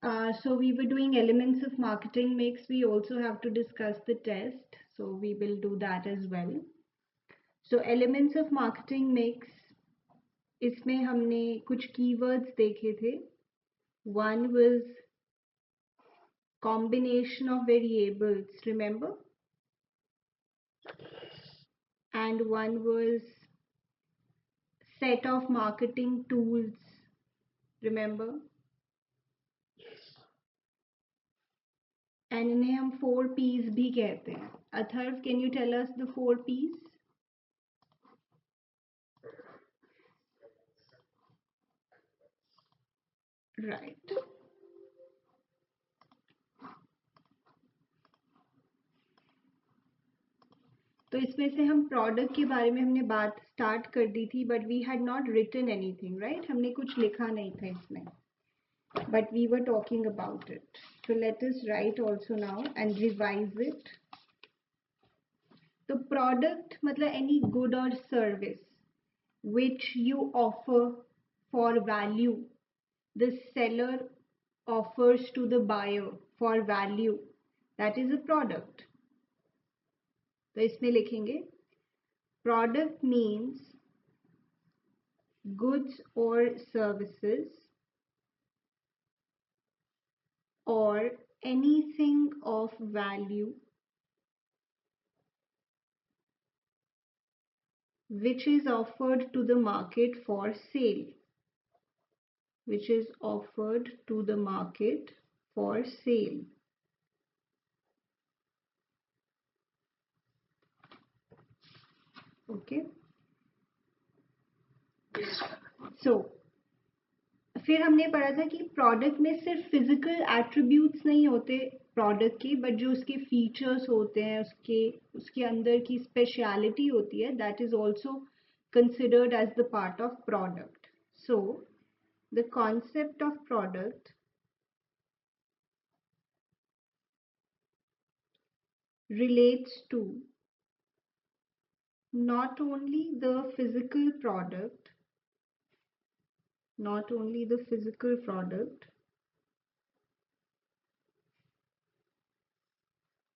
So we were doing elements of marketing mix. We also have to discuss the test. So we will do that as well. So elements of marketing mix, इसमें हमने कुछ keywords देखे थे. One was combination of variables, remember? And one was set of marketing tools, remember? And इन्हें हम 4 P's भी कहते हैं. Atharv, can you tell us the 4 P's? Right. तो इसमें से हम प्रोडक्ट के बारे में हमने बात स्टार्ट कर दी थी, but we had not written anything, right? हमने कुछ लिखा नहीं था इसमें, but we were talking about it. So let us write also now and revise it. तो product मतलब any good or service which you offer for value, the seller offers to the buyer for value, that is a product. तो इसमें लिखेंगे product means goods or services or anything of value which is offered to the market for sale, which is offered to the market for sale. Okay. So फिर हमने पढ़ा था कि product में सिर्फ फिजिकल एट्रीब्यूट्स नहीं होते प्रोडक्ट के, बट जो उसके फीचर्स होते हैं, उसके अंदर की स्पेशलिटी होती है, that is also considered as the part of product. So the concept of product relates to not only the physical product,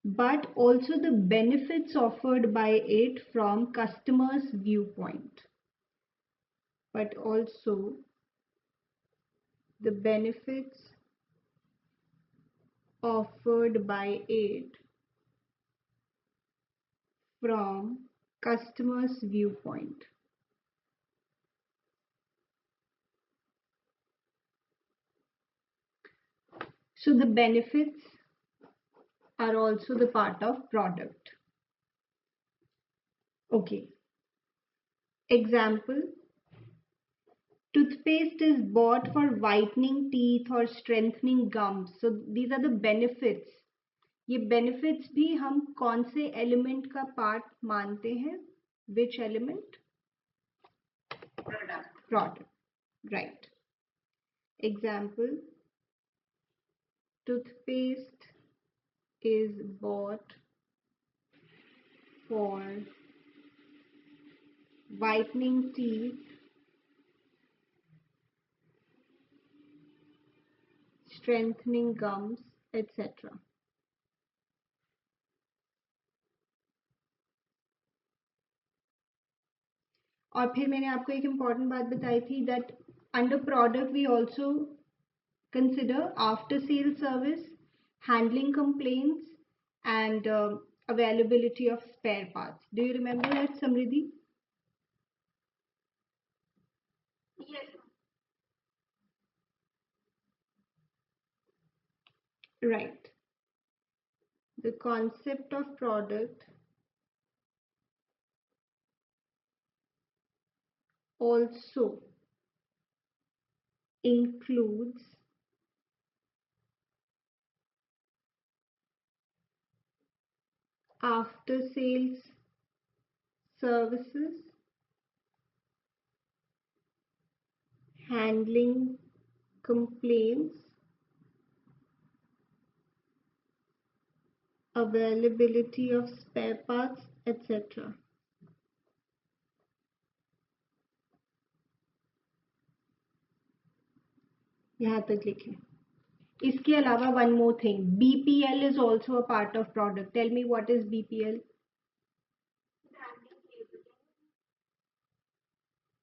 but also the benefits offered by it from customers' viewpoint. But also the benefits offered by it from customers' viewpoint. So the benefits are also the part of product. Okay. Example, toothpaste is bought for whitening teeth or strengthening gums. So these are the benefits. ये benefits भी हम कौन से element का part मानते हैं? Which element? Product. Right. Example, toothpaste is bought for whitening teeth, strengthening gums, etc. और फिर मैंने आपको एक इम्पॉर्टेंट बात बताई थी that under product we also consider after sale service, handling complaints, and availability of spare parts. Do you remember that, Samriddhi? Yes. Right. The concept of product also includes after sales services, handling complaints, availability of spare parts, etc. यहाँ तक लिखें. इसके अलावा one more thing, BPL is also a part of product. Tell me what is BPL?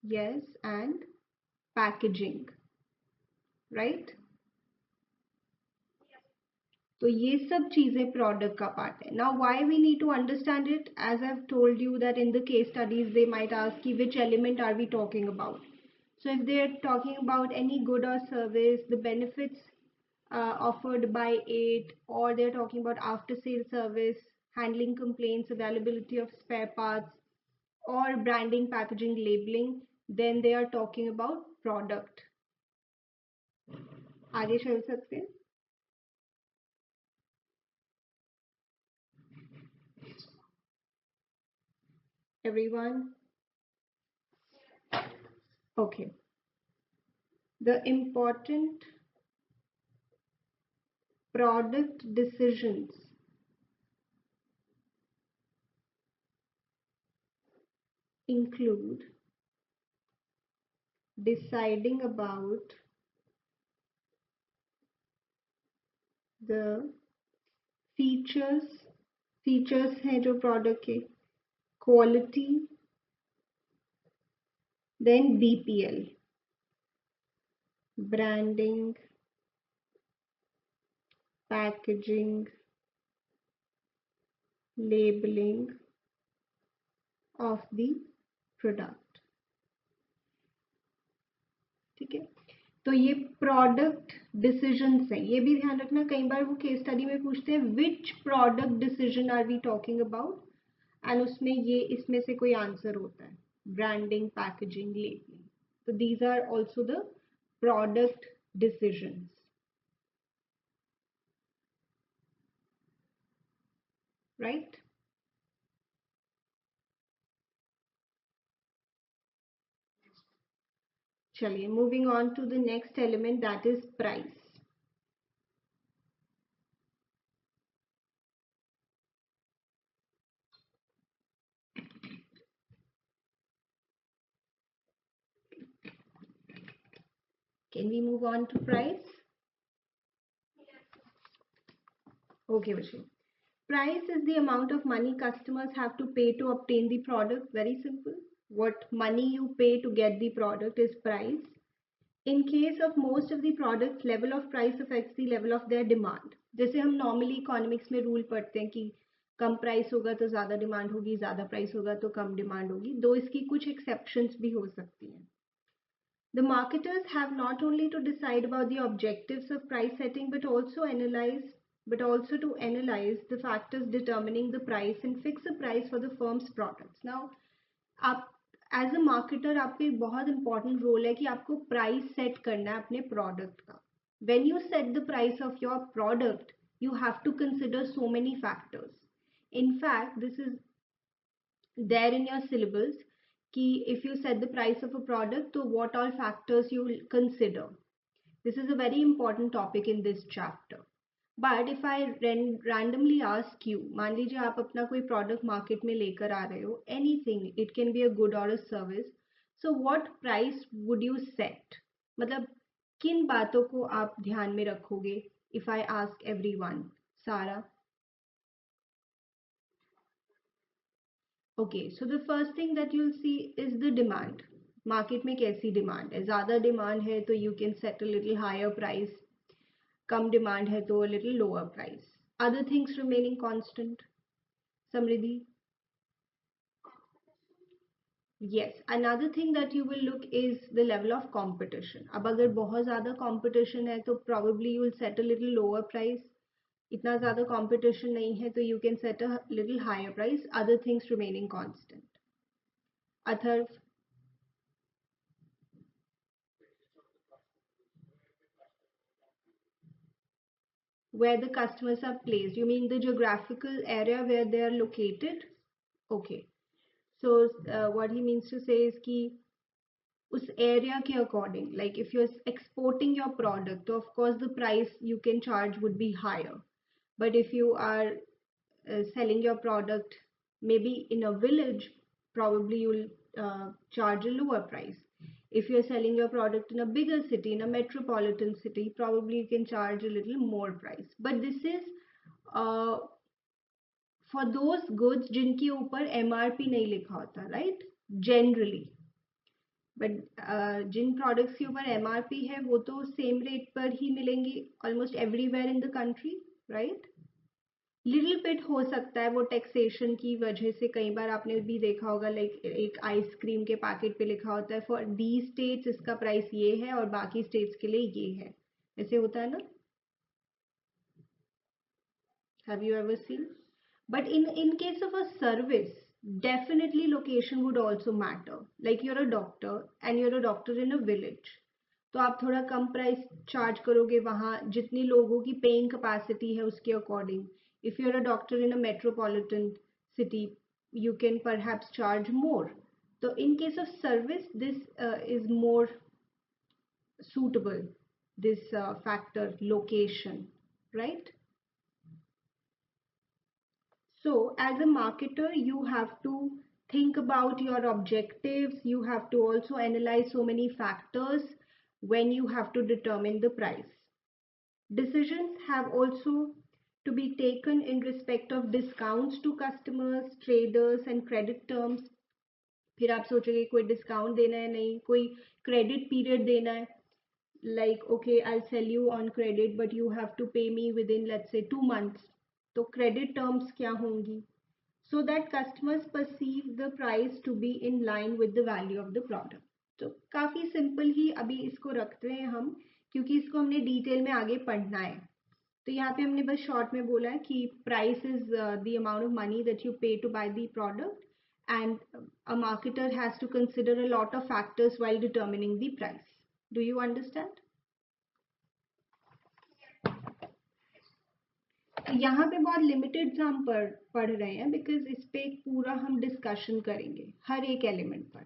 Yes, and packaging, right? तो ये सब चीजें product का पार्ट है. Now why we need to understand it? As I've told you that in the case studies they might ask you which element are we talking about. So if they're talking about any good or service, the benefits offered by it, or they're talking about after sale service, handling complaints, availability of spare parts, or branding, packaging, labeling, then they are talking about product. आगे चल सकते हैं. Everyone? Okay. The important product decisions include deciding about the features हैं जो product के, quality, then BPL, branding, packaging, labeling of the product. ठीक है. तो ये प्रोडक्ट डिसीजंस हैं. ये भी ध्यान रखना, कई बार वो केस स्टडी में पूछते हैं which product decision are we talking about, and उसमें ये इसमें से कोई आंसर होता है, ब्रांडिंग, पैकेजिंग, लेबलिंग. तो these are also the product decisions. Right. चलिए, moving on to the next element, that is price. Can we move on to price? Okay, Vashi. Price is the amount of money customers have to pay to obtain the product. Very simple. What money you pay to get the product is price. In case of most of the products, level of price affects the level of their demand. जैसे हम normally economics में rule पढ़ते हैं कि कम price होगा तो ज़्यादा demand होगी, ज़्यादा प्राइस होगा तो कम डिमांड होगी. दो इसकी कुछ exceptions भी हो सकती हैं. The marketers have not only to decide about the objectives of price setting, but also to analyze the factors determining the price and fix a price for the firm's products. Now, आप as a marketer आपका एक बहुत important role है कि आपको price set करना है अपने product का. When you set the price of your product, you have to consider so many factors. In fact, this is there in your syllabus कि if you set the price of a product, तो what all factors you will consider. This is a very important topic in this chapter. But if I randomly ask you, मान लीजिए आप अपना कोई product market में लेकर आ रहे हो, anything, it can be a good or a service. So what price would you set? मतलब किन बातों को आप ध्यान में रखोगे? If I ask everyone, Sarah. Okay, so the first thing that you'll see is the demand. Market में कैसी demand है? ज़्यादा demand है तो you can set a little higher price. Come demand है तो a little lower price. Other things remaining constant. Samriddhi? Yes. Another thing that you will look is the level of competition. अब अगर बहुत ज़्यादा competition है तो probably you will set a little lower price. इतना ज़्यादा competition नहीं है तो you can set a little higher price. Other things remaining constant. Atharv? Where the customers are placed. You mean the geographical area where they are located? Okay. So what he means to say is कि उस area के according, like if you're exporting your product, of course the price you can charge would be higher. But if you are selling your product maybe in a village, probably you'll charge a lower price. If you're selling your product in a bigger city, in a metropolitan city, probably you can charge a little more price. But this is uh, for those goods जिनके ऊपर MRP नहीं लिखा होता, right? Generally. But Jin products के ऊपर MRP है वो तो same rate पर ही मिलेंगे almost everywhere in the country, right? Little bit हो सकता है वो टैक्सेशन की वजह से, कई बार आपने भी देखा होगा लाइक एक आइसक्रीम के पैकेट पे लिखा होता है फॉर दी स्टेट्स इसका प्राइस ये है और बाकी स्टेट्स के लिए ये है, ऐसे होता है ना? Have you ever seen? But in case of a service, definitely location would also matter. Like you're a doctor and you're a doctor in a village, तो आप थोड़ा कम प्राइस चार्ज करोगे वहाँ जितनी लोगों की पेइंग कैपेसिटी है उसके according. If you are a doctor in a metropolitan city you can perhaps charge more. So in case of service, this is more suitable, this factor, location, right? So as a marketer, you have to think about your objectives. You have to also analyze so many factors when you have to determine the price. Decisions have also to be taken in respect of discounts to customers, traders and credit terms. फिर आप सोचोगे कोई discount देना है, नहीं कोई credit period देना है, like okay, I'll sell you on credit but you have to pay me within let's say 2 months. तो क्रेडिट टर्म्स क्या होंगी, so that customers perceive the price to be in line with the value of the product. तो काफ़ी simple ही अभी इसको रखते हैं हम, क्योंकि इसको हमने डिटेल में आगे पढ़ना है. तो यहाँ पे हमने बस शॉर्ट में बोला है कि price is the amount of money that you pay to buy the product, and a marketer has to consider a lot of factors while determining the price. Do you understand? यहाँ पे बहुत limited से हम पढ़ रहे हैं because इस पे एक पूरा हम डिस्कशन करेंगे हर एक एलिमेंट पर.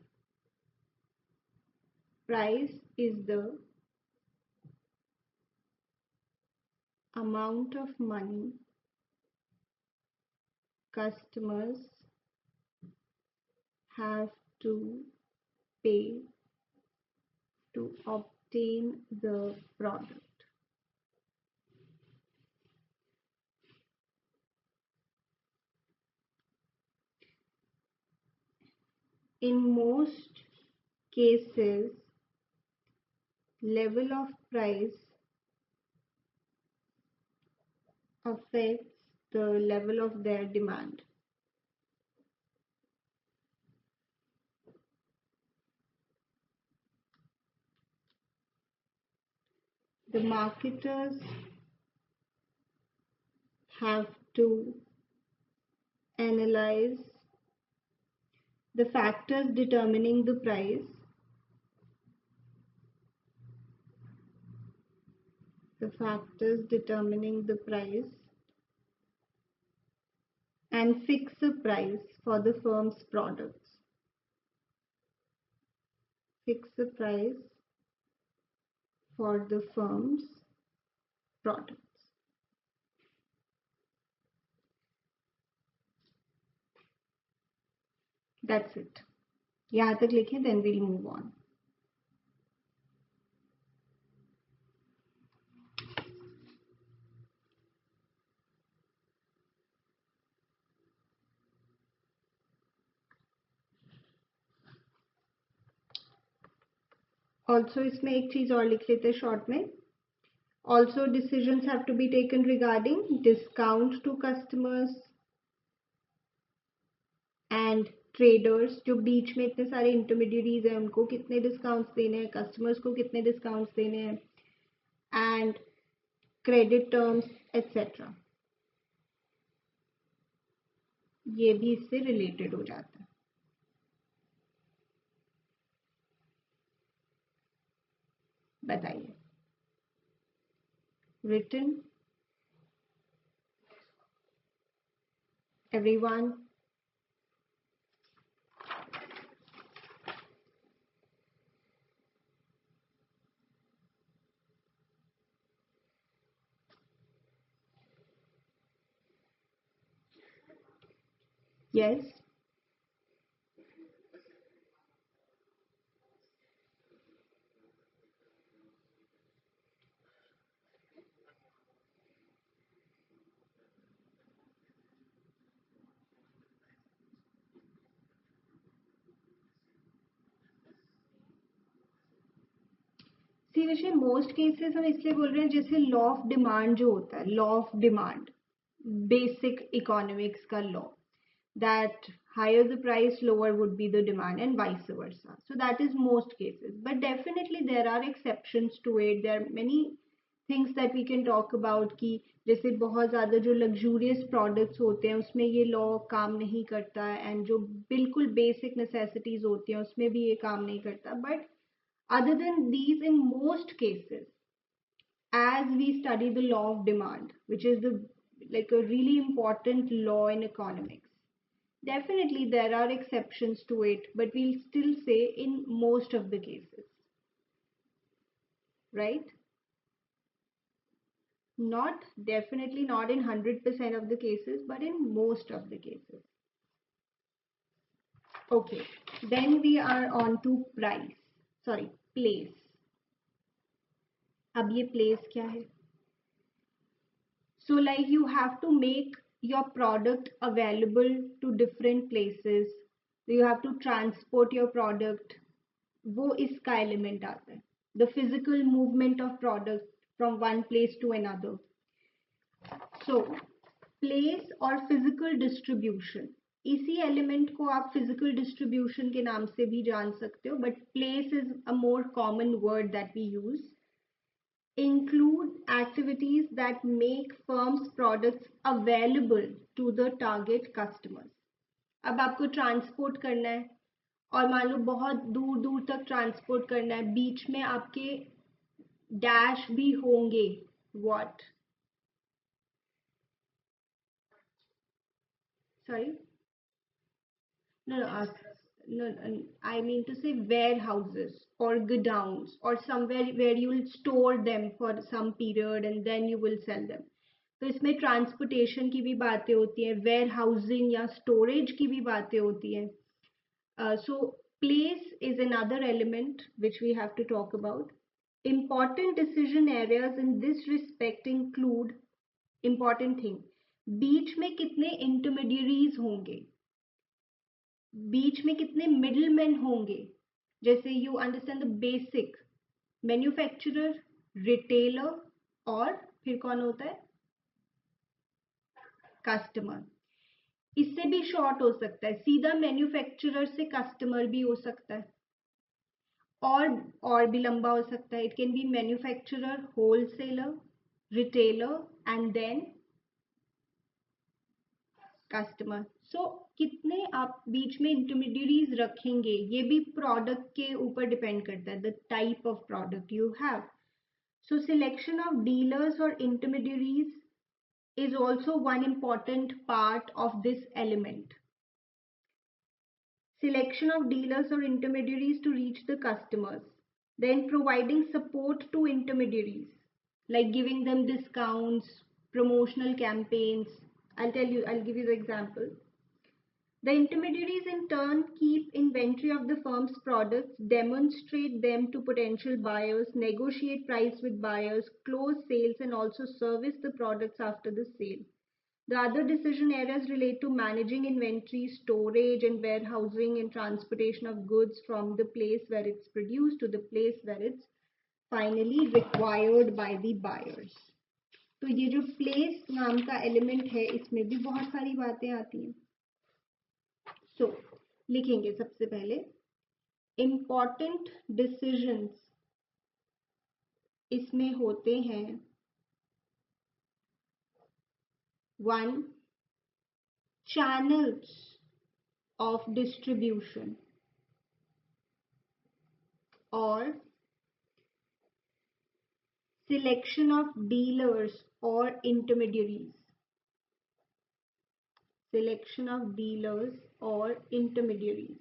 Price is the amount of money customers have to pay to obtain the product. In most cases, level of price affects the level of their demand. The marketers have to analyze the factors determining the price, and fix a price for the firm's products. Fix the price for the firm's products. That's it. यहाँ तक लिखें, then we'll move on. Also इसमें एक चीज और लिख लेते हैं शॉर्ट में. Also decisions have to be taken regarding discount to customers and traders. जो बीच में इतने सारे इंटरमीडिएरीज हैं उनको कितने डिस्काउंट्स देने हैं, कस्टमर्स को कितने डिस्काउंट्स देने हैं, एंड क्रेडिट टर्म्स एटसेट्रा. ये भी इससे रिलेटेड हो जाता है. बताइए. Written? Everyone? Yes? सी विषय मोस्ट केसेस हम इसलिए बोल रहे हैं जैसे लॉ ऑफ डिमांड जो होता है, law of demand basic economics का law, that higher the price, lower would be the demand, and vice versa. So that is most cases, but definitely there are exceptions to it. There are many things that we can talk about कि जैसे बहुत ज़्यादा जो luxurious products होते हैं उसमें ये law काम नहीं करता है, and जो बिल्कुल basic necessities होती हैं उसमें भी ये काम नहीं करता. But other than these, in most cases, as we study the law of demand, which is the like a really important law in economics, definitely there are exceptions to it, but we'll still say in most of the cases, right? Not definitely not in 100% of the cases, but in most of the cases. Okay, then we are on to place. अब ये place क्या है? So like you have to make your product available to different places. You have to transport your product. वो इसका element आता है. The physical movement of product from one place to another. So place और physical distribution, इसी element को आप physical distribution के नाम से भी जान सकते हो, but place is a more common word that we use. Include activities that make firms products available to the target customers. अब आपको ट्रांसपोर्ट करना है और मान लो बहुत दूर दूर तक ट्रांसपोर्ट करना है, बीच में आपके डैश भी होंगे. What? Sorry, no, I mean to say warehouses or godowns or somewhere where you will store them for some period and then you will sell them. तो इसमें ट्रांसपोर्टेशन की भी बातें होती हैं, वेयर हाउसिंग या स्टोरेज की भी बातें होती हैं. So place is another element which we have to talk about. Important decision areas in this respect include important thing. बीच में कितने intermediaries होंगे, बीच में कितने मिडलमैन होंगे. जैसे you understand the basic manufacturer, retailer और फिर कौन होता है, कस्टमर. इससे भी शॉर्ट हो सकता है, सीधा मैन्युफैक्चरर से कस्टमर भी हो सकता है, और भी लंबा हो सकता है. It can be manufacturer, wholesaler, retailer and then customer. So कितने आप बीच में इंटरमीडियरीज रखेंगे ये भी प्रोडक्ट के ऊपर डिपेंड करता है, the type of product you have. So selection of dealers और intermediaries is also one important part of this element. Selection of dealers or intermediaries to reach the customers, then providing support to intermediaries like giving them discounts, promotional campaigns. I'll give you the example. The intermediaries in turn keep inventory of the firm's products, demonstrate them to potential buyers, negotiate price with buyers, close sales, and also service the products after the sale. The other decision areas relate to managing inventory, storage and warehousing, and transportation of goods from the place where it's produced to the place where it's finally required by the buyers. तो ये जो place नाम का element है इसमें भी बहुत सारी बातें आती हैं. So, लिखेंगे सबसे पहले important decisions इसमें होते हैं. 1. Channels of distribution or selection of dealers or intermediaries. Selection of dealers or intermediaries.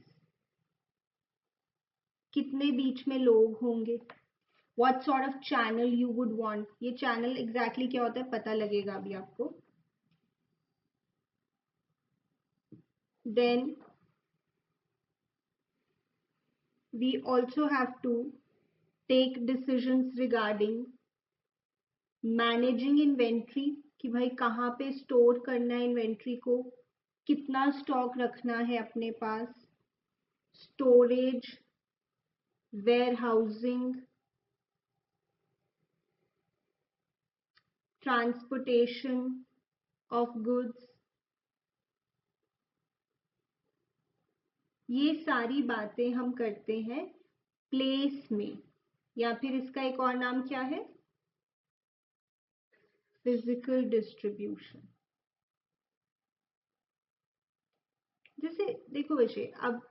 कितने बीच में लोग होंगे. What sort of channel you would want. ये channel exactly क्या होता है पता लगेगा अभी आपको. Then we also have to take decisions regarding managing inventory कि भाई कहाँ पे स्टोर करना है इन्वेंट्री को, कितना स्टॉक रखना है अपने पास, storage, warehousing, transportation of goods, ये सारी बातें हम करते हैं प्लेस में, या फिर इसका एक और नाम क्या है, फिजिकल डिस्ट्रीब्यूशन। जैसे देखो विषय, अब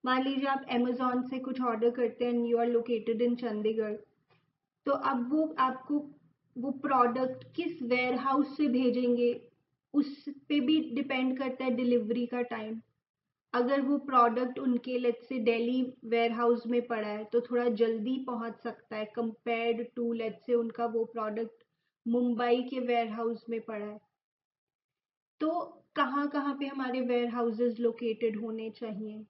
मान लीजिए आप अमेजोन से कुछ ऑर्डर करते हैं, you are located in Chandigarh, तो अब वो आपको वो प्रोडक्ट किस वेयर हाउस से भेजेंगे उस पे भी डिपेंड करता है डिलीवरी का टाइम। अगर वो प्रोडक्ट उनके let's say Delhi ware house में पड़ा है तो थोड़ा जल्दी पहुंच सकता है कंपेयर्ड टू लेट्स से उनका वो प्रोडक्ट मुंबई के वेयर हाउस में पड़ा है। तो कहाँ कहाँ पे हमारे वेयर हाउसेज लोकेटेड होने चाहिए,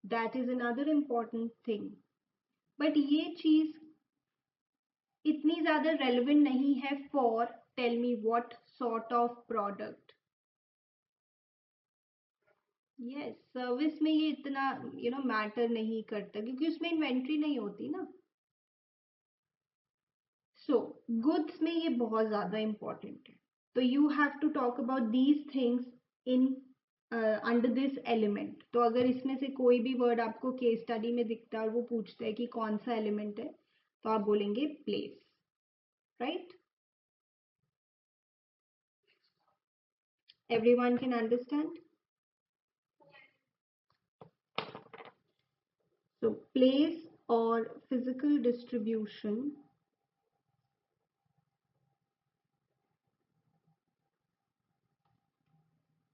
that is another important thing. But ये चीज इतनी ज्यादा रेलेवेंट नहीं है for tell me what sort of product. Yes, service में ये इतना मैटर नहीं करता क्योंकि उसमें इन्वेंट्री नहीं होती ना। सो गुड्स में ये बहुत ज्यादा इंपॉर्टेंट है। तो you have to talk about these things in under this element. तो अगर इसमें से कोई भी वर्ड आपको केस स्टडी में दिखता है और वो पूछता है कि कौन सा एलिमेंट है, तो आप बोलेंगे place, right? Everyone can understand? So place or physical distribution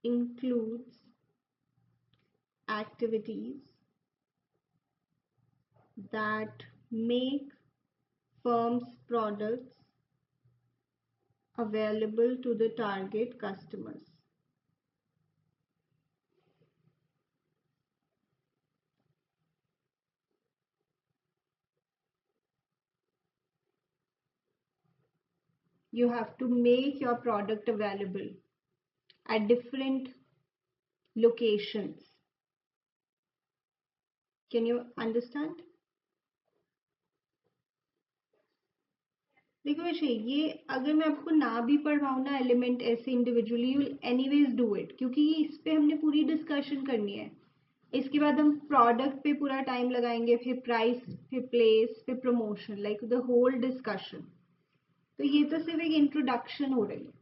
includes activities that make firm's products available to the target customers. You have to make your product available at different locations. Can you understand? देखो वैसे ये अगर मैं आपको ना भी पढ़वाऊँ ना element ऐसे individually, you anyways do it, क्योंकि इस पे हमने पूरी डिस्कशन करनी है। इसके बाद हम प्रोडक्ट पे पूरा टाइम लगाएंगे, फिर प्राइस, फिर प्लेस, फिर promotion, like the whole discussion. तो ये तो सिर्फ एक इंट्रोडक्शन हो रही है।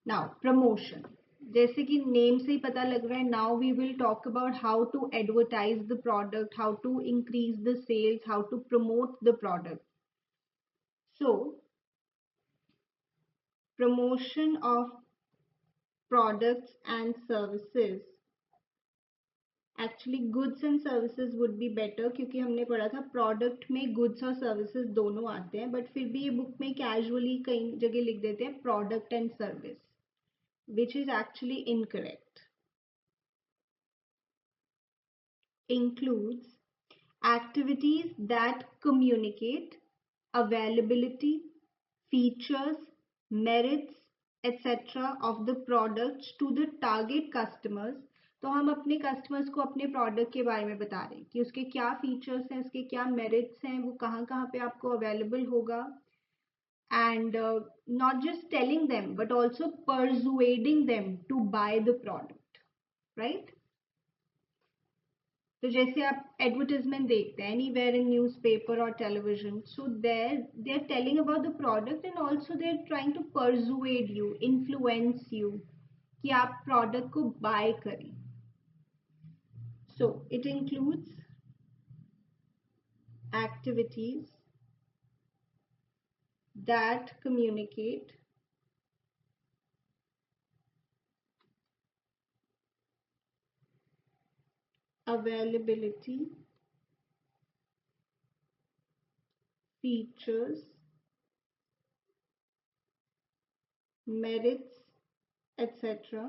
नाउ प्रमोशन, जैसे कि नेम से ही पता लग रहा है, now we will talk about how to advertise the product, how to increase the sales, how to promote the product. So promotion of products and services, actually goods and services would be better, क्योंकि हमने पढ़ा था product में goods और services दोनों आते हैं, but फिर भी ये बुक में कैजुअली कई जगह लिख देते हैं product and service, which is actually incorrect. Includes activities that communicate availability, features, merits, etc. of the products to the target customers। तो हम अपने कस्टमर्स को अपने प्रोडक्ट के बारे में बता रहे हैं कि उसके क्या फीचर्स हैं, उसके क्या मेरिट्स हैं, वो कहाँ कहाँ पे आपको अवेलेबल होगा, and not just telling them but also persuading them to buy the product, right? तो जैसे आप एडवर्टाइजमेंट देखते हैं एनीवेयर इन न्यूज़पेपर और television, so there they are telling about the product and also they are trying to persuade you, influence you कि आप product को buy करें। So it includes activities that communicate availability, features, merits, etc.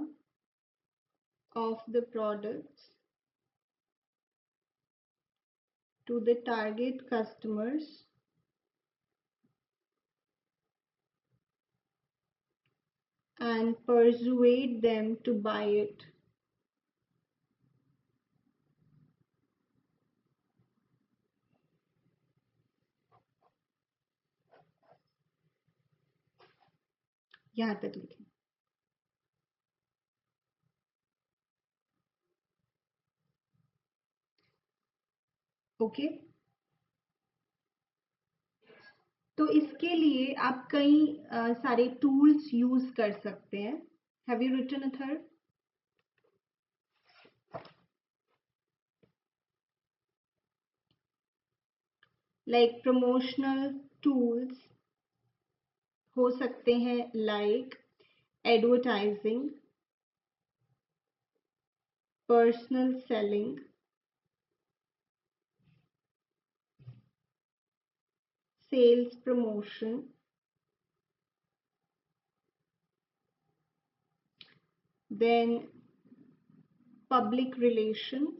of the products to the target customers and persuade them to buy it. यहाँ तक लिखें। Okay, तो इसके लिए आप कई सारे टूल्स यूज कर सकते हैं। Have you written a third? Like promotional tools हो सकते हैं, like advertising, personal selling, sales promotion, then public relations,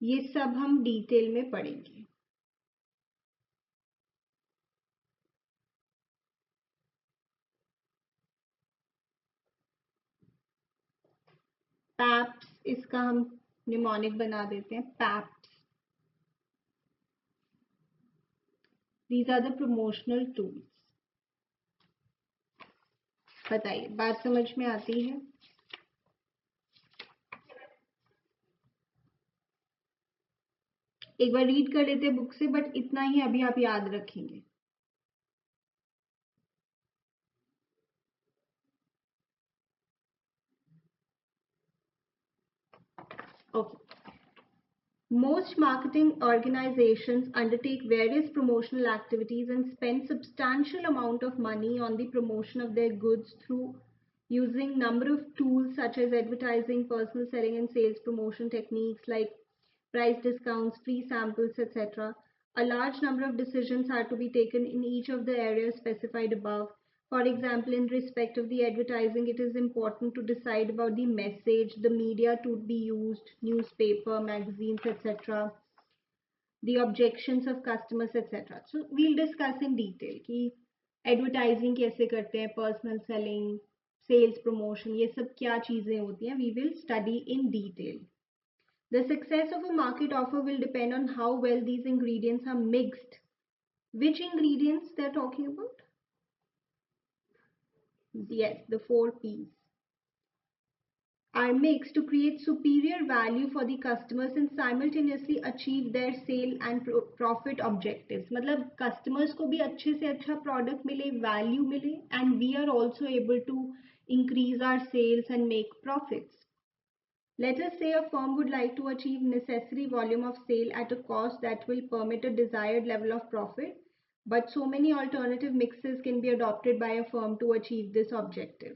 ये सब हम डिटेल में पढ़ेंगे। पैप्स, इसका हम निमोनिक बना देते हैं, PAPS. These are the promotional tools. बताइए, बात समझ में आती है? एक बार रीड कर लेते हैं बुक से, बट इतना ही अभी आप याद रखेंगे। Okay, most marketing organizations undertake various promotional activities and spend substantial amount of money on the promotion of their goods through using number of tools such as advertising, personal selling and sales promotion techniques like price discounts, free samples, etc. A large number of decisions are to be taken in each of the areas specified above. For example, in respect of the advertising, it is important to decide about the message, the media to be used, newspaper, magazines, etc., the objections of customers, etc. So we'll discuss in detail कि advertising कैसे करते हैं, personal selling, sales promotion, ये सब क्या चीजें होती हैं, we will study in detail. The success of a market offer will depend on how well these ingredients are mixed. Which ingredients they're talking about? Yes, the 4 P's are mixed to create superior value for the customers and simultaneously achieve their sale and profit objectives. मतलब customers को भी अच्छे से अच्छा product मिले, value मिले, and we are also able to increase our sales and make profits. Let us say a firm would like to achieve necessary volume of sale at a cost that will permit a desired level of profit, but so many alternative mixes can be adopted by a firm to achieve this objective.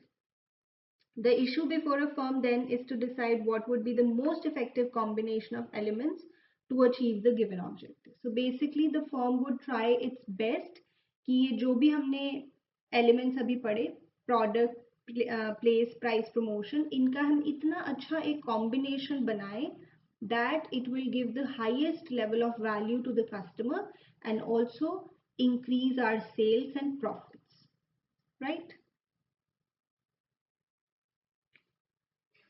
The issue before a firm then is to decide what would be the most effective combination of elements to achieve the given objective. So basically the firm would try its best कि ये जो भी हमने elements अभी पढ़े, product, place, price, promotion, इनका हम इतना अच्छा एक combination बनाएं that it will give the highest level of value to the customer and also increase our sales and profits, right?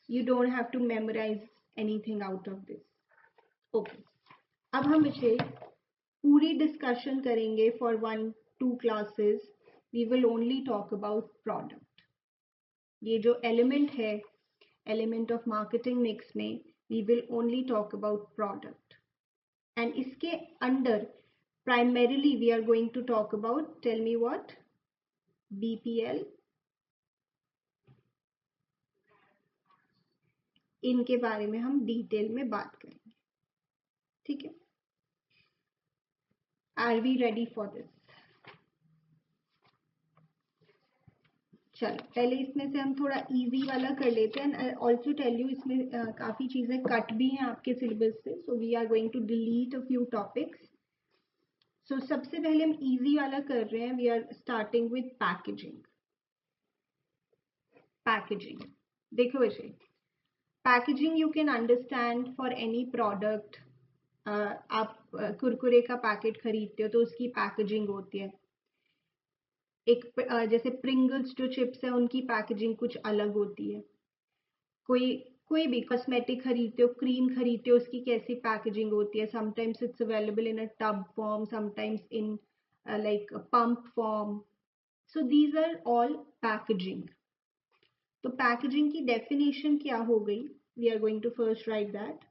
You don't have to memorize anything out of this. Okay. अब हम इसे पूरी discussion करेंगे for 1-2 classes. We will only talk about product. ये जो element है, element of marketing mix में, we will only talk about product. And इसके अंदर primarily we are going to talk about, tell me what? BPL. इनके बारे में हम डिटेल में बात करेंगे, ठीक है? Are we ready for this? चलो पहले इसमें से हम थोड़ा इजी वाला कर लेते हैं. ऑल्सो टेल यू इसमें काफ़ी चीज़ें कट भी हैं आपके सिलेबस से, so we are going to delete a few topics. So सबसे पहले हम इजी वाला कर रहे हैं. We are starting with packaging. Packaging देखो इसे, packaging you can understand for any product. आप कुरकुरे का पैकेट खरीदते हो तो उसकी पैकेजिंग होती है. एक जैसे प्रिंगल्स जो चिप्स है उनकी पैकेजिंग कुछ अलग होती है. कोई कोई भी कॉस्मेटिक खरीदते हो, क्रीम खरीदते हो, उसकी कैसी पैकेजिंग होती है. Sometimes it's available in a tub form, sometimes in like a pump form. So these are all packaging. तो पैकेजिंग की डेफिनेशन क्या हो गई? We are going to first write that.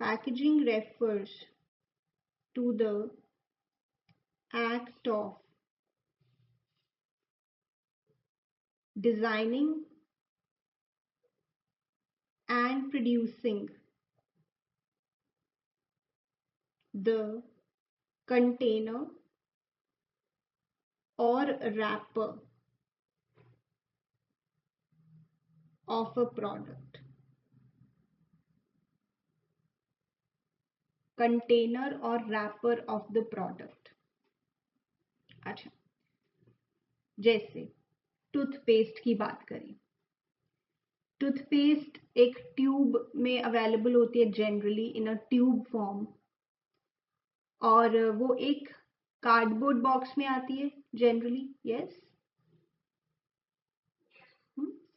Packaging refers to the act of designing and producing the container or wrapper of a product. Container or wrapper of the product. अच्छा, जैसे toothpaste की बात करें. Toothpaste एक tube में available होती है generally in a tube form, और वो एक कार्डबोर्ड बॉक्स में आती है generally. Yes,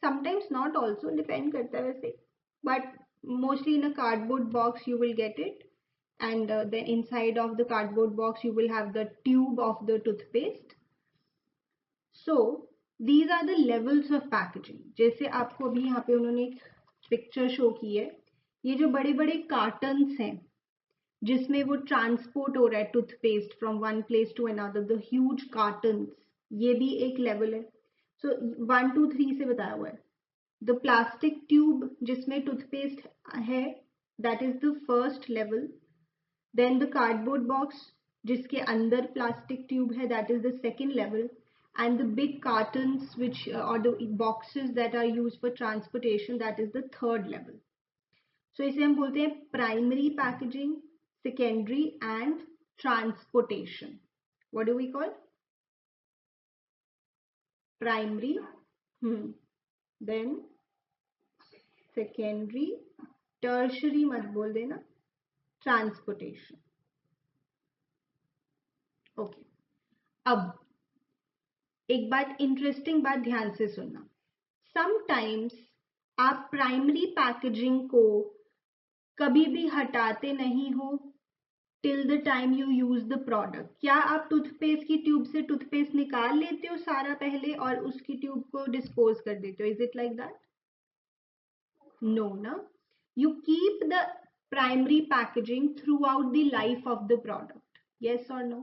sometimes not also, depend करता है वैसे, but mostly in a cardboard box you will get it, and then inside of the cardboard box you will have the tube of the toothpaste. So these are the levels of packaging. जैसे आपको अभी यहाँ पे उन्होंने एक picture show की है, ये जो बड़े बड़े कार्टन्स हैं जिसमें वो ट्रांसपोर्ट हो रहा है toothpaste from one place to another, the huge cartons, ये भी एक लेवल है. सो 1 2 3 से बताया हुआ है. द प्लास्टिक ट्यूब जिसमें टूथपेस्ट है, that is the first level. Then the cardboard box जिसके अंदर plastic tube है, that is the second level. And the big cartons which or the boxes that are used for transportation, that is the third level. So इसे हम बोलते हैं primary packaging, secondary and transportation. What do we call? Primary, then secondary, tertiary मत बोल देना, transportation. Okay, अब एक बात, इंटरेस्टिंग बात ध्यान से सुनना. समटाइम्स आप प्राइमरी पैकेजिंग को कभी भी हटाते नहीं हो till the time you use the product. क्या आप टूथपेस्ट की ट्यूब से टूथपेस्ट निकाल लेते हो सारा पहले और उसकी ट्यूब को डिस्पोज कर देते हो? Is it like that? No ना. You keep the primary packaging throughout the life of the product. Yes or no?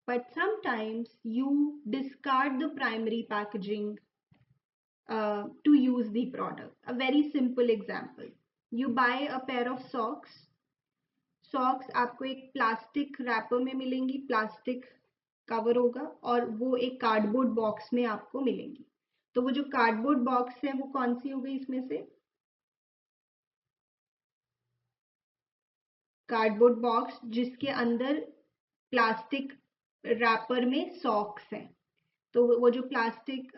But sometimes you discard the primary packaging to use the product. A very simple example. You buy a pair of socks. Socks आपको एक plastic wrapper में मिलेंगी, plastic cover होगा, और वो एक cardboard box में आपको मिलेंगी. तो वो जो कार्डबोर्ड बॉक्स है वो कौन सी हो गई इसमें से? कार्डबोर्ड बॉक्स जिसके अंदर प्लास्टिक रैपर में सॉक्स हैं. तो वो जो प्लास्टिक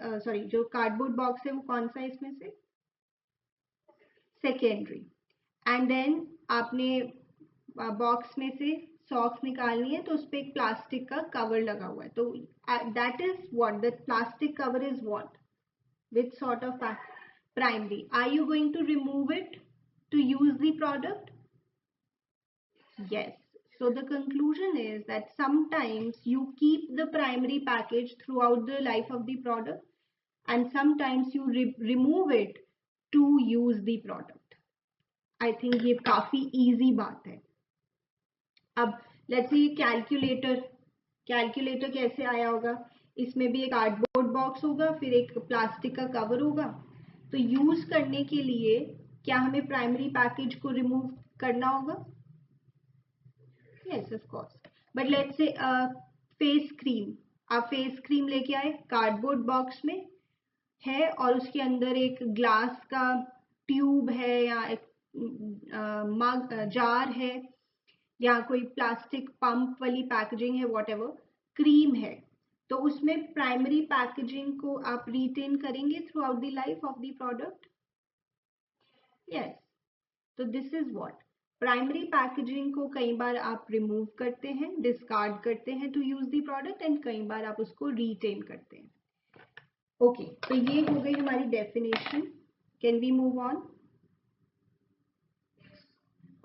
जो कार्डबोर्ड बॉक्स है वो कौन सा है इसमें से? सेकेंडरी. एंड देन आपने बॉक्स में से सॉक्स निकालनी है तो उस पर एक प्लास्टिक का कवर लगा हुआ है. तो that is what the plastic cover is what, which sort of primary. Are you going to remove it to use the product? Yes. So the conclusion is that sometimes you keep the primary package throughout the life of the product, and sometimes you remove it to use the product. I think ये काफी easy बात है. अब let's see calculator. Calculator कैसे आया होगा? इसमें भी एक कार्डबोर्ड बॉक्स होगा, फिर एक प्लास्टिक का कवर होगा. तो यूज करने के लिए क्या हमें प्राइमरी पैकेज को रिमूव करना होगा? Yes, of course. But let's say face cream. आप फेस क्रीम लेके आए, कार्डबोर्ड बॉक्स में है और उसके अंदर एक ग्लास का ट्यूब है या एक मग जार है या कोई प्लास्टिक पंप वाली पैकेजिंग है, व्हाटएवर, क्रीम है. तो उसमें प्राइमरी पैकेजिंग को आप रिटेन करेंगे throughout the life of the product. Yes. तो this is what primary packaging को कई बार आप रिमूव करते हैं, डिस्कार्ड करते हैं to use the product, and कई बार आप उसको रिटेन करते हैं. ओके, तो ये हो गई हमारी definition. Can we move on?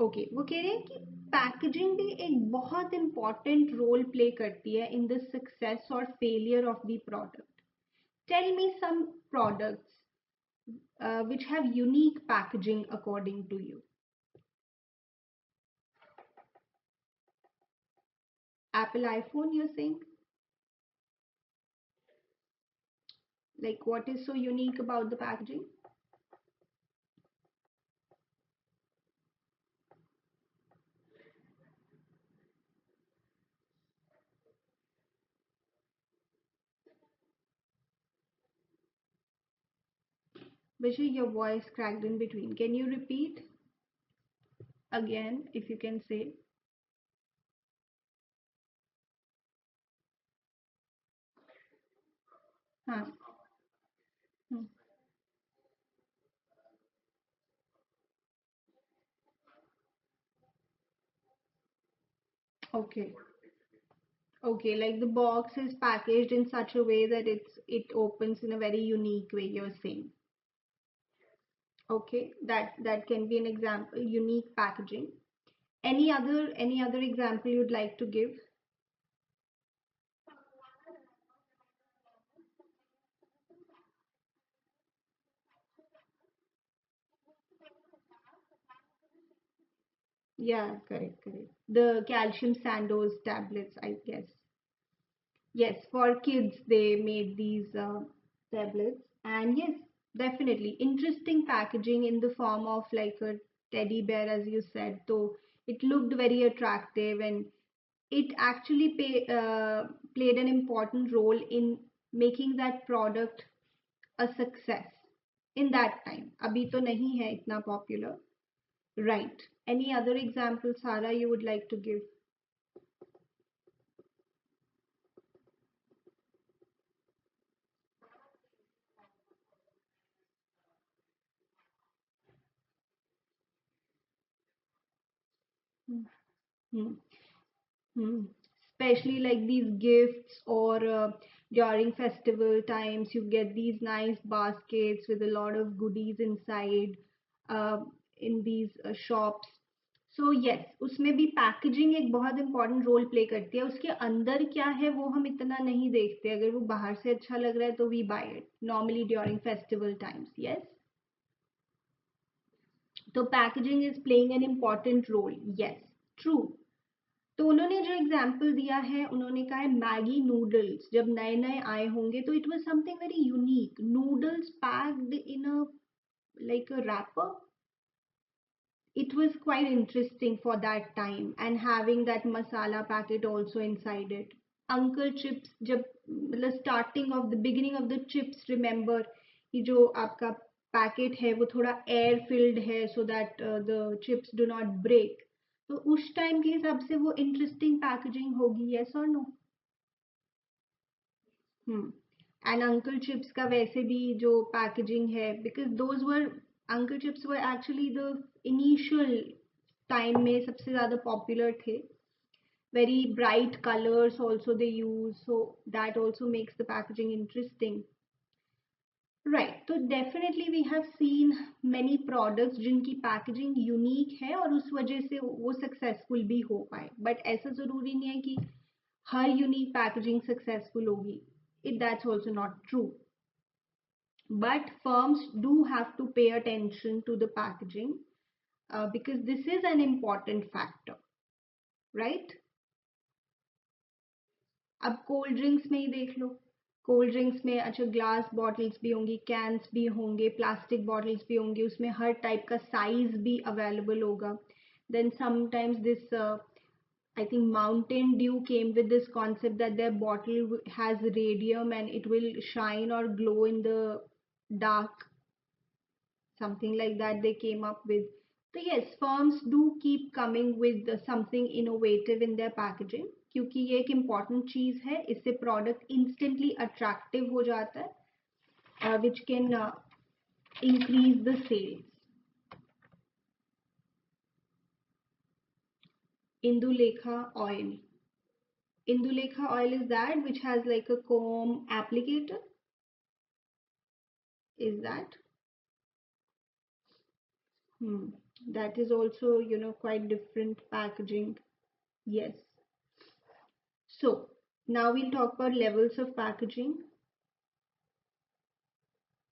Okay, वो कह रहे हैं कि पैकेजिंग भी एक बहुत इंपॉर्टेंट रोल प्ले करती है इन द सक्सेस और failure of the product. Tell me some products which have unique packaging according to you. Apple iPhone, you're saying? Like, what is so unique about the packaging? Vijay, your voice cracked in between. Can you repeat again, if you can say? Huh. Hmm. Okay. Okay, like the box is packaged in such a way that it opens in a very unique way, you're saying. Okay, that can be an example, unique packaging. Any other example you'd like to give? Yeah, correct, correct. The calcium Sandoz tablets, I guess. Yes, for kids they made these tablets, and yes, definitely interesting packaging in the form of like a teddy bear, as you said. So it looked very attractive, and it actually played an important role in making that product a success in that time. Abhi to nahi hai itna popular. Right. Any other example, Sarah, you would like to give? Hmm. Hmm. Hmm. Especially like these gifts or during festival times, you get these nice baskets with a lot of goodies inside uh, in these shops. So yes, उसमें भी packaging एक बहुत important role play करती है. उसके अंदर क्या है वो हम इतना नहीं देखते. अगर वो बाहर से अच्छा लग रहा है तो we buy it normally during festival times. Yes, तो packaging is playing an important role. Yes, true. तो उन्होंने जो एग्जाम्पल दिया है, उन्होंने कहा है मैगी नूडल्स जब नए नए आए होंगे तो it was something very unique. Noodles packed in a like a wrapper. It was quite interesting for that time, and having that masala packet also inside it. Uncle chips, जब मतलब starting of the beginning of the chips, remember ये जो आपका packet है वो थोड़ा air filled है so that the chips do not break. तो उस टाइम के हिसाब से वो इंटरेस्टिंग पैकेजिंग होगी. यस और नो? एंड अंकल चिप्स का वैसे भी जो पैकेजिंग है, because those were uncle chips were actually the initial time में सबसे ज़्यादा पॉपुलर थे. Very bright colors also they use, so that also makes the packaging interesting. Right, so definitely we have seen many products जिनकी packaging unique है और उस वजह से वो successful भी हो पाए. But ऐसा ज़रूरी नहीं है कि हर unique packaging successful होगी. That's also not true. But firms do have to pay attention to the packaging because this is an important factor, right? अब कोल्ड ड्रिंक्स में ही देख लो. कोल्ड ड्रिंक्स में अच्छा ग्लास बॉटल्स भी होंगी, कैंस भी होंगे, प्लास्टिक बॉटल्स भी होंगे, उसमें हर टाइप का साइज भी अवेलेबल होगा. Then sometimes this I think Mountain Dew came with this concept that their bottle has radium and it will shine or glow in the dark, something like that they came up with. So yes, firms do keep coming with something innovative in their packaging क्योंकि ये एक important चीज है. इससे product instantly attractive हो जाता है, which can increase the sales. Indulekha oil. Indulekha oil is that which has like a comb applicator. Is that? Hmm. That is also, quite different packaging. Yes. So now we'll talk about levels of packaging.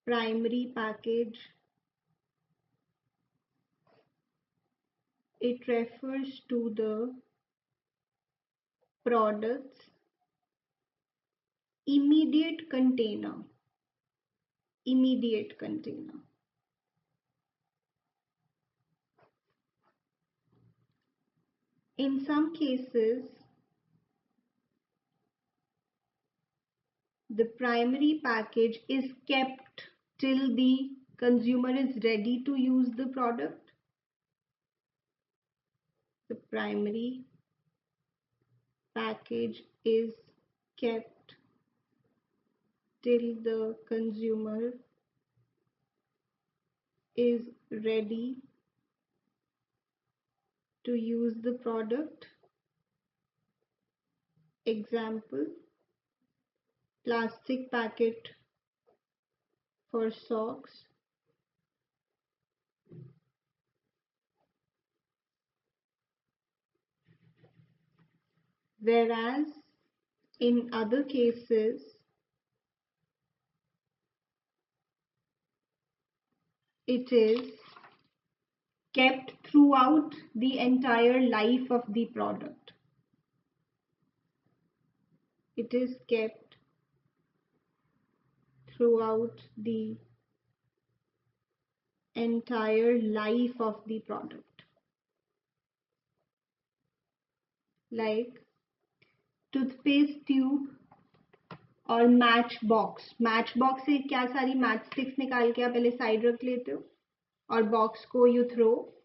Primary package. It refers to the product's immediate container. Immediate container. In some cases, the primary package is kept till the consumer is ready to use the product. The primary package is kept till the consumer is ready to use the product. Example, plastic packet for socks, whereas in other cases it is kept throughout the entire life of the product. It is kept throughout the entire life of the product. Like toothpaste tube और match box. Match box से क्या सारी match sticks निकाल के आप पहले side रख लेते हो और बॉक्स को you throw.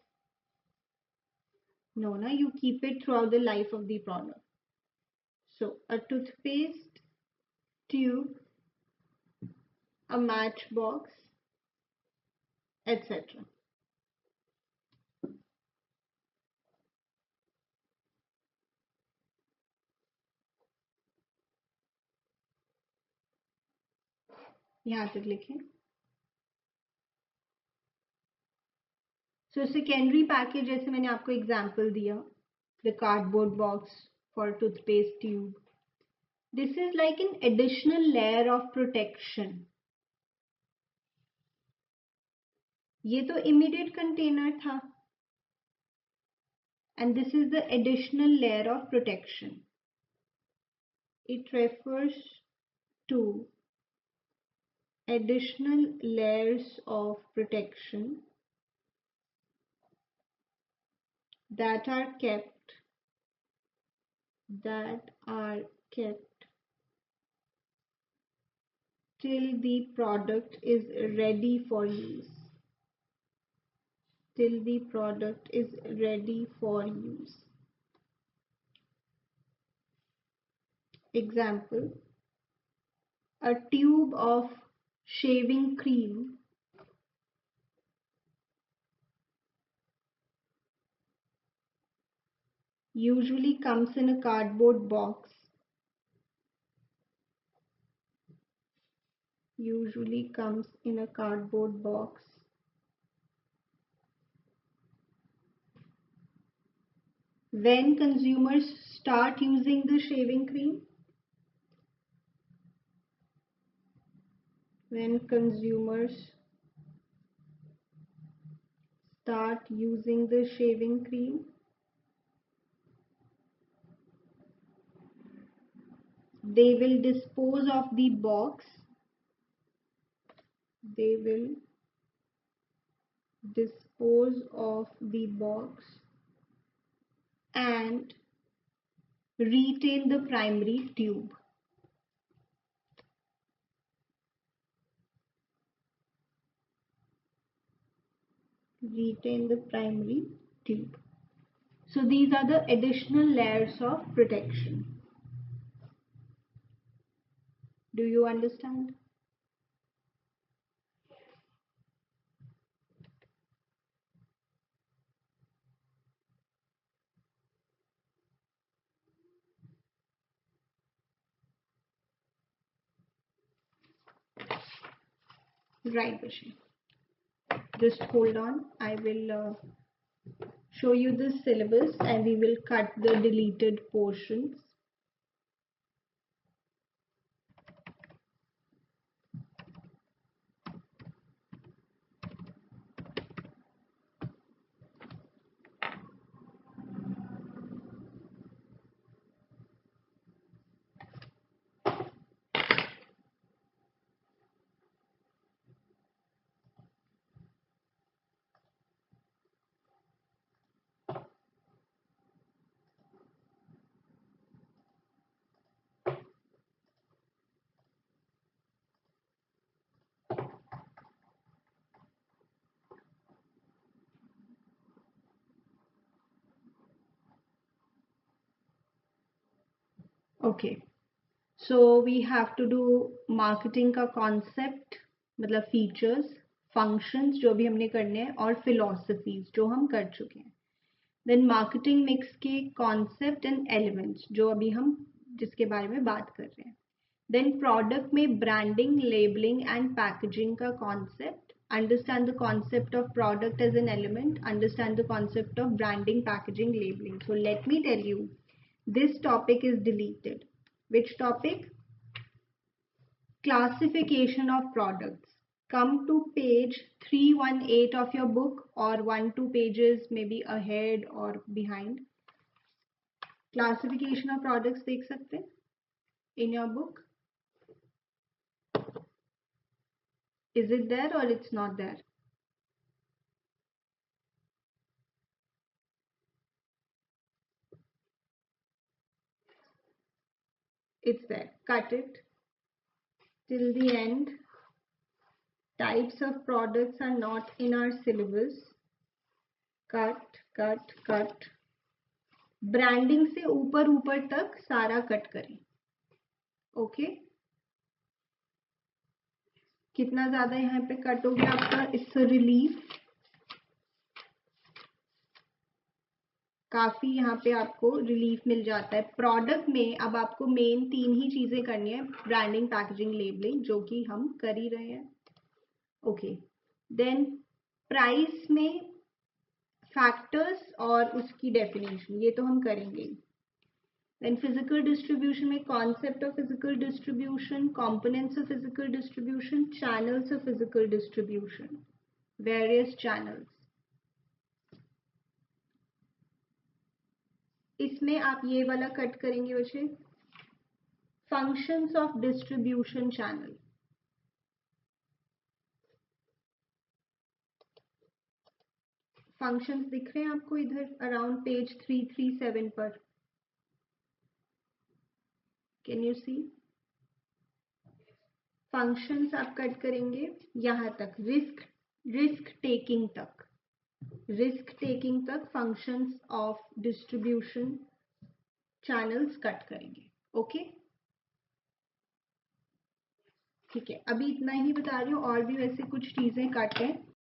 No, na, you keep it throughout the life of the product. So a toothpaste tube, a match box, etc. यहाँ तक लिखें. So secondary package जैसे मैंने आपको example दिया, the cardboard box for toothpaste tube. This is like an additional layer of protection. ये तो immediate container था. And this is the additional layer of protection. It refers to additional layers of protection that are kept till the product is ready for use. Till the product is ready for use. Example, a tube of shaving cream usually comes in a cardboard box. Usually comes in a cardboard box. When consumers start using the shaving cream, when consumers start using the shaving cream, they will dispose of the box. They will dispose of the box and retain the primary tube. Retain the primary tube. So these are the additional layers of protection. Do you understand? Right, Vidushi. Just hold on. I will show you the syllabus and we will cut the deleted portions. Okay, so we have to do marketing का concept, मतलब features, functions जो भी हमने करने हैं और philosophies जो हम कर चुके हैं. Then marketing mix के concept and elements जो अभी हम जिसके बारे में बात कर रहे हैं. Then product में branding, labeling and packaging का concept. Understand the concept of product as an element. Understand the concept of branding, packaging, labeling. So let me tell you, this topic is deleted. Which topic? Classification of products. Come to page 318 of your book or 1-2 pages maybe ahead or behind. Classification of products देख सकते हैं in your book. Is it there or it's not there? It's there. Cut it till the end. Types of products are not in our syllabus. Cut, cut, cut. Branding से ऊपर ऊपर तक सारा cut करें. Okay? कितना ज्यादा यहाँ पे कट हो गया आपका? It's relief. काफी यहाँ पे आपको रिलीफ मिल जाता है. प्रोडक्ट में अब आपको मेन 3 ही चीजें करनी है, ब्रांडिंग, पैकेजिंग, लेबलिंग, जो कि हम कर ही रहे हैं. ओके, देन प्राइस में फैक्टर्स और उसकी डेफिनेशन ये तो हम करेंगे. देन फिजिकल डिस्ट्रीब्यूशन में concept of physical distribution, components of physical distribution, channels of physical distribution, various channels. इसमें आप ये वाला कट करेंगे बच्चे, functions of distribution channel. Functions दिख रहे हैं आपको इधर अराउंड पेज 337 पर. Can you see? फंक्शंस आप कट करेंगे यहां तक, रिस्क टेकिंग तक. रिस्क टेकिंग तक functions of distribution channels cut करेंगे. ओके, ठीक है. अभी इतना ही बता रही हूँ, और भी वैसे कुछ चीजें कट हैं.